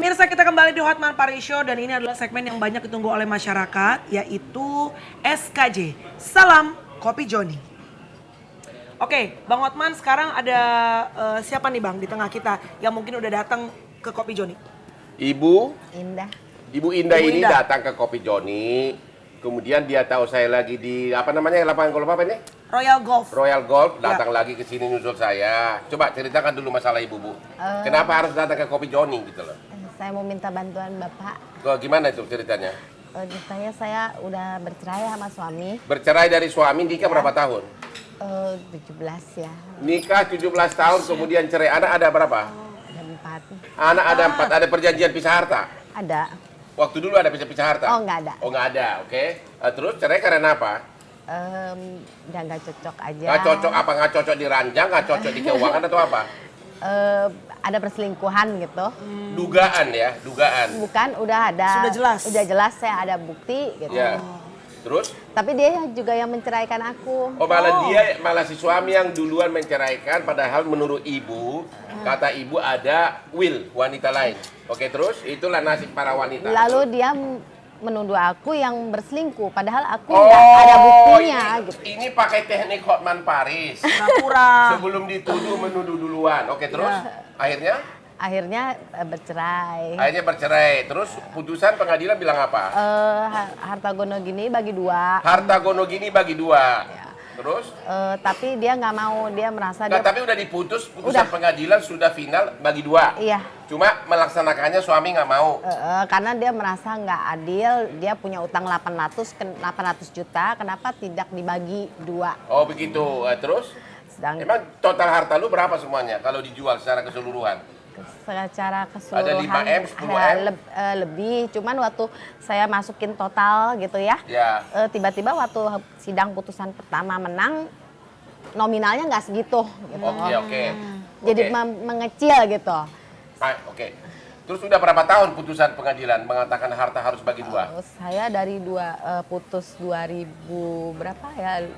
Pemirsa, kita kembali di Hotman Paris Show dan ini adalah segmen yang banyak ditunggu oleh masyarakat, yaitu SKJ, Salam Kopi Joni. Oke, Bang Hotman, sekarang ada siapa nih Bang di tengah kita yang mungkin udah datang ke Kopi Joni? Ibu Indah. Indah Ibu ini Indah. datang ke Kopi Joni. Kemudian dia tahu saya lagi di apa namanya lapangan golf apa ini? Royal Golf. Royal Golf, datang lagi ke sini nyusul saya. Coba ceritakan dulu masalah Ibu, Bu. Kenapa harus datang ke Kopi Joni gitu loh? Saya mau minta bantuan Bapak. Gimana itu ceritanya? Saya udah bercerai sama suami. Bercerai dari suami, nikah berapa tahun? 17 ya. Nikah 17 tahun, kemudian cerai. Anak ada berapa? Ada 4. Anak ada 4, ada perjanjian pisah harta? Ada. Waktu dulu ada pisah harta? Oh, nggak ada. Oh, nggak ada, oke. Terus cerai karena apa? Udah nggak cocok aja. Nggak cocok apa? Nggak cocok di ranjang, nggak cocok di keuangan atau apa? Ada perselingkuhan gitu. Dugaan ya, dugaan. Bukan, udah ada. Sudah jelas. Udah jelas, saya ada bukti gitu. Ya. Terus? Tapi dia juga yang menceraikan aku. Oh, malah si suami yang duluan menceraikan, padahal menurut ibu, kata ibu ada will wanita lain. Oke, terus itulah nasib para wanita. Lalu dia menuduh aku yang berselingkuh, padahal aku nggak ada buktinya. Gitu. Ini pakai teknik Hotman Paris. Pura-pura. Sebelum dituduh menuduh duluan. Oke, terus akhirnya? Akhirnya bercerai. Akhirnya bercerai. Terus putusan pengadilan bilang apa? Harta gono gini bagi 2. Harta gono gini bagi 2. Ya. Terus? Tapi dia nggak mau, dia merasa Nggak, dia. tapi udah diputus, putusan pengadilan sudah final bagi 2. Iya. Cuma melaksanakannya suami nggak mau. Karena dia merasa nggak adil, dia punya utang 800 juta, kenapa tidak dibagi 2? Oh begitu. Terus? Emang total harta lu berapa semuanya kalau dijual secara keseluruhan? Secara keseluruhan Ada 5M, 10M? Lebih, cuman waktu saya masukin total gitu ya, Ya. Tiba-tiba waktu sidang putusan pertama menang, nominalnya nggak segitu gitu. Oke. Jadi Oke. mengecil gitu. Oke. Terus udah berapa tahun putusan pengadilan mengatakan harta harus bagi 2? Saya dari putus 2000 berapa ya?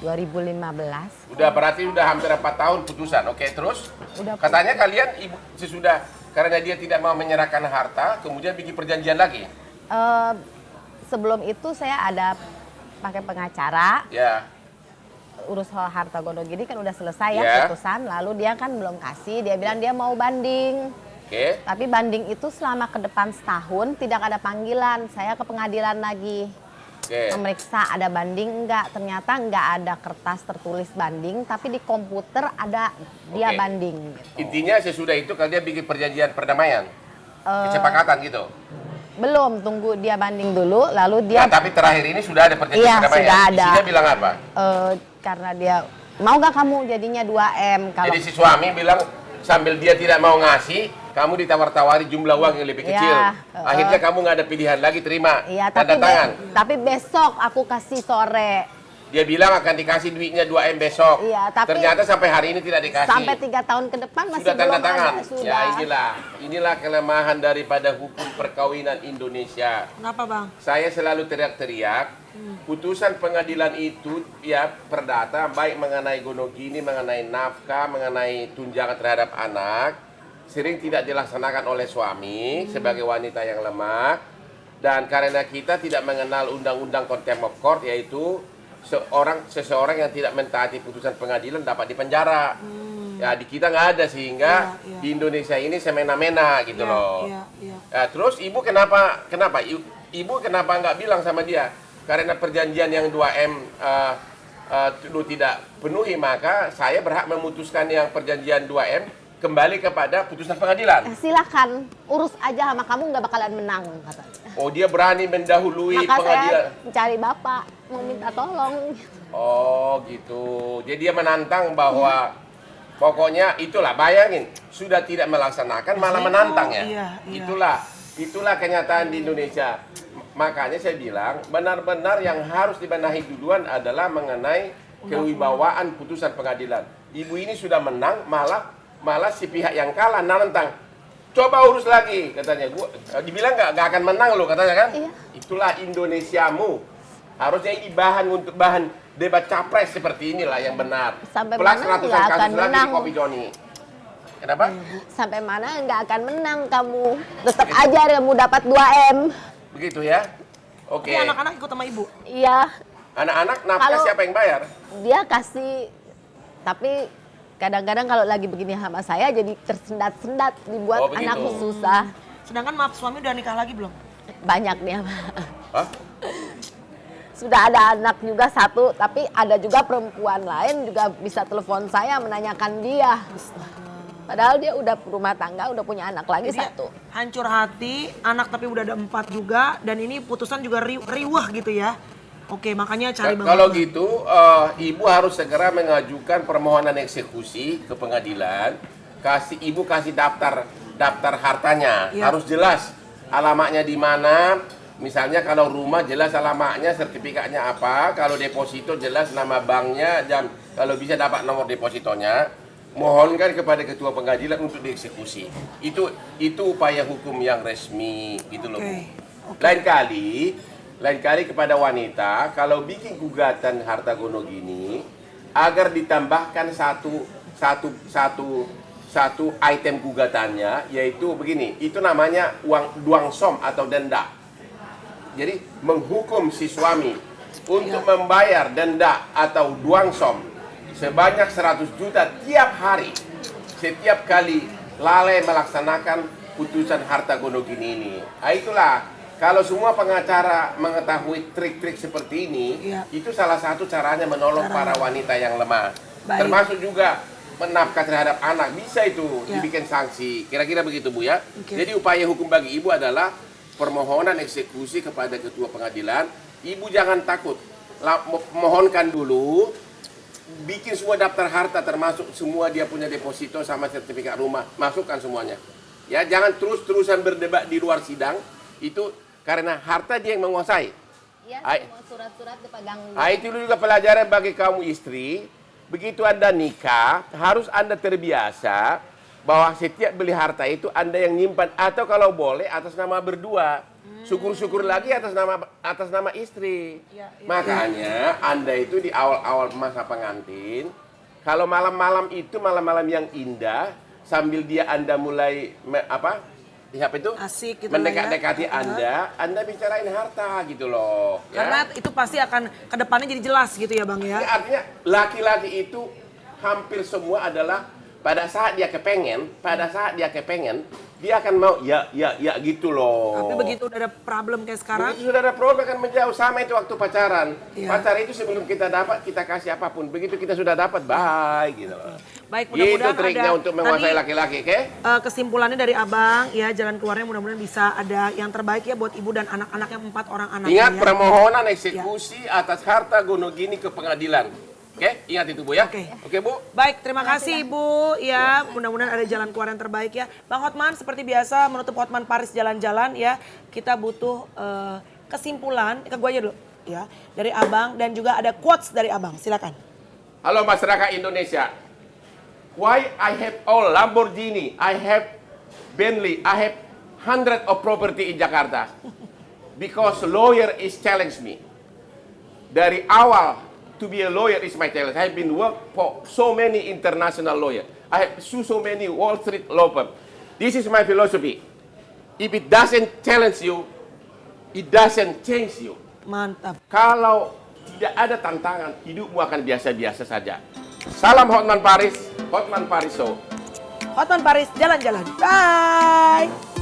2015. Udah berarti udah hampir 4 tahun putusan. Oke, terus? Udah. Katanya kalian ibu sesudah karena dia tidak mau menyerahkan harta, kemudian bikin perjanjian lagi. Sebelum itu saya ada pakai pengacara, Ya. urus soal harta gono gini kan udah selesai ya Ya. putusan, lalu dia kan belum kasih, dia bilang dia mau banding. Oke. Tapi banding itu selama ke depan setahun tidak ada panggilan, saya ke pengadilan lagi. Oke. Memeriksa ada banding enggak, ternyata enggak ada kertas tertulis banding, tapi di komputer ada dia Oke. banding gitu. Intinya sesudah itu kalian bikin perjanjian perdamaian. Kesepakatan gitu. Belum, tunggu dia banding dulu, lalu dia Nah, tapi terakhir ini sudah ada perjanjian Iya, perdamaian. sudah ada. Isinya bilang apa? karena dia mau nggak kamu jadinya 2M kalau Jadi si suami bilang sambil dia tidak mau ngasih, kamu ditawar-tawari jumlah uang yang lebih Iya, kecil. Akhirnya kamu nggak ada pilihan lagi, terima. iya, Tanda tangan. tapi besok aku kasih sore. Dia bilang akan dikasih duitnya 2M besok. Iya, tapi ternyata sampai hari ini tidak dikasih. Sampai 3 tahun ke depan masih Sudah tanda belum tangan. ada. Sudah. Ya inilah kelemahan daripada hukum perkawinan Indonesia. Kenapa Bang? Saya selalu teriak-teriak, putusan pengadilan itu ya perdata baik mengenai gonogini, mengenai nafkah, mengenai tunjangan terhadap anak, sering tidak dilaksanakan oleh suami sebagai wanita yang lemah, dan karena kita tidak mengenal undang-undang contempt of court, yaitu seseorang yang tidak mentaati putusan pengadilan dapat dipenjara. Ya di kita nggak ada, sehingga Iya. di Indonesia ini semena-mena gitu loh. Iya. Ya, terus ibu kenapa ibu kenapa nggak bilang sama dia? Karena perjanjian yang 2M lu tidak penuhi, maka saya berhak memutuskan yang perjanjian 2M kembali kepada putusan pengadilan. Silakan urus aja sama kamu, nggak bakalan menang katanya. Oh, dia berani mendahului Maka pengadilan. saya cari bapak mau minta tolong. Oh gitu. Jadi dia menantang bahwa pokoknya itulah, bayangin sudah tidak melaksanakan malah menantang ya. Iya. Itulah kenyataan di Indonesia. Makanya saya bilang benar-benar yang harus dibenahi duluan adalah mengenai kewibawaan putusan pengadilan. Ibu ini sudah menang, malah si pihak yang kalah nantang. Coba urus lagi katanya. Dibilang nggak akan menang loh katanya kan. Iya. Itulah Indonesiamu. Harusnya ini bahan debat capres seperti inilah yang benar. Sampai Plus mana ratusan nggak akan kasus lagi di menang. Kopi Joni. Kenapa? Sampai mana nggak akan menang kamu. Tetap aja kamu dapat 2M. Begitu ya? Oke. Tapi anak-anak ikut sama ibu. Iya, Anak-anak nafkah Kalau- siapa yang bayar? dia kasih. Tapi kadang-kadang kalau lagi begini sama saya jadi tersendat-sendat dibuat Oh, begitu. anakku susah. Sedangkan maaf suami udah nikah lagi belum? Banyak dia. Hah? Sudah ada anak juga satu, tapi ada juga perempuan lain juga bisa telepon saya menanyakan dia. Padahal dia udah rumah tangga, udah punya anak lagi Jadi satu. hancur hati, anak tapi udah ada 4 juga, dan ini putusan juga riwah gitu ya. Oke, makanya cari Bang Kalau Hotman. gitu, ibu harus segera mengajukan permohonan eksekusi ke pengadilan. Ibu kasih daftar hartanya, Iya. harus jelas alamatnya di mana. Misalnya kalau rumah jelas alamatnya, sertifikatnya apa. Kalau deposito jelas nama banknya, dan kalau bisa dapat nomor depositonya. Mohonkan kepada ketua pengadilan untuk dieksekusi. Itu upaya hukum yang resmi gitu loh. Oke. Bu. Lain kali kepada wanita kalau bikin gugatan harta gono gini agar ditambahkan satu item gugatannya, yaitu begini, itu namanya duang som atau denda. Jadi menghukum si suami untuk membayar denda atau duang som sebanyak 100 juta tiap hari setiap kali lalai melaksanakan putusan harta gono gini ini. Nah, itulah kalau semua pengacara mengetahui trik-trik seperti ini, Iya. itu salah satu caranya menolong para wanita yang lemah. Baik. Termasuk juga menafkah terhadap anak, bisa itu Ya. dibikin sanksi. Kira-kira begitu Bu ya. Oke. Jadi upaya hukum bagi ibu adalah permohonan eksekusi kepada ketua pengadilan. Ibu jangan takut, mohonkan dulu, bikin semua daftar harta termasuk semua dia punya deposito sama sertifikat rumah, masukkan semuanya. Ya, jangan terus-terusan berdebat di luar sidang, itu karena harta dia yang menguasai. Iya, Ai- semua surat-surat dipegang dia. Nah, itu juga pelajaran bagi kamu istri. Begitu Anda nikah, harus Anda terbiasa bahwa setiap beli harta itu Anda yang nyimpan, atau kalau boleh atas nama berdua. Syukur-syukur lagi atas nama istri. Ya, ya. Makanya Anda itu di awal-awal masa pengantin, kalau malam-malam itu malam-malam yang indah, sambil dia Anda mulai Asik gitu lah ya. mendekat-dekati Anda bicarain harta gitu loh. Ya. Karena itu pasti akan kedepannya jadi jelas gitu ya Bang Ya, ya. artinya laki-laki itu hampir semua adalah pada saat dia kepengen, dia akan mau ya gitu loh. Tapi begitu udah ada problem kayak sekarang, Begitu sudah ada problem akan menjauh, sama itu waktu pacaran. Iya. Pacar itu sebelum kita dapat, kita kasih apapun. Begitu kita sudah dapat, bye gitu loh. baik Itu mudah-mudahan triknya ada untuk menguasai tadi, laki-laki, oke? kesimpulannya dari Abang ya, jalan keluarnya mudah-mudahan bisa ada yang terbaik ya buat ibu dan anak-anaknya, 4 orang anak Ingat ya. permohonan eksekusi atas harta gono gini ke pengadilan. Oke, ingat itu Bu ya. Oke. Oke Bu. Baik, terima kasih Ibu ya. Mudah-mudahan ada jalan keluar yang terbaik ya. Bang Hotman, seperti biasa menutup Hotman Paris jalan-jalan ya. Kita butuh kesimpulan, ke gue aja dulu ya. Dari Abang dan juga ada quotes dari Abang. Silakan. Halo masyarakat Indonesia. Why I have all Lamborghini, I have Bentley, I have 100 of property in Jakarta. Because lawyer is challenge me. Dari awal to be a lawyer is my challenge. I have been work for so many international lawyer. I have so many Wall Street law firm. This is my philosophy. If it doesn't challenge you, it doesn't change you. Mantap. Kalau tidak ada tantangan, hidupmu akan biasa-biasa saja. Salam Hotman Paris Show. Hotman Paris jalan-jalan. Bye.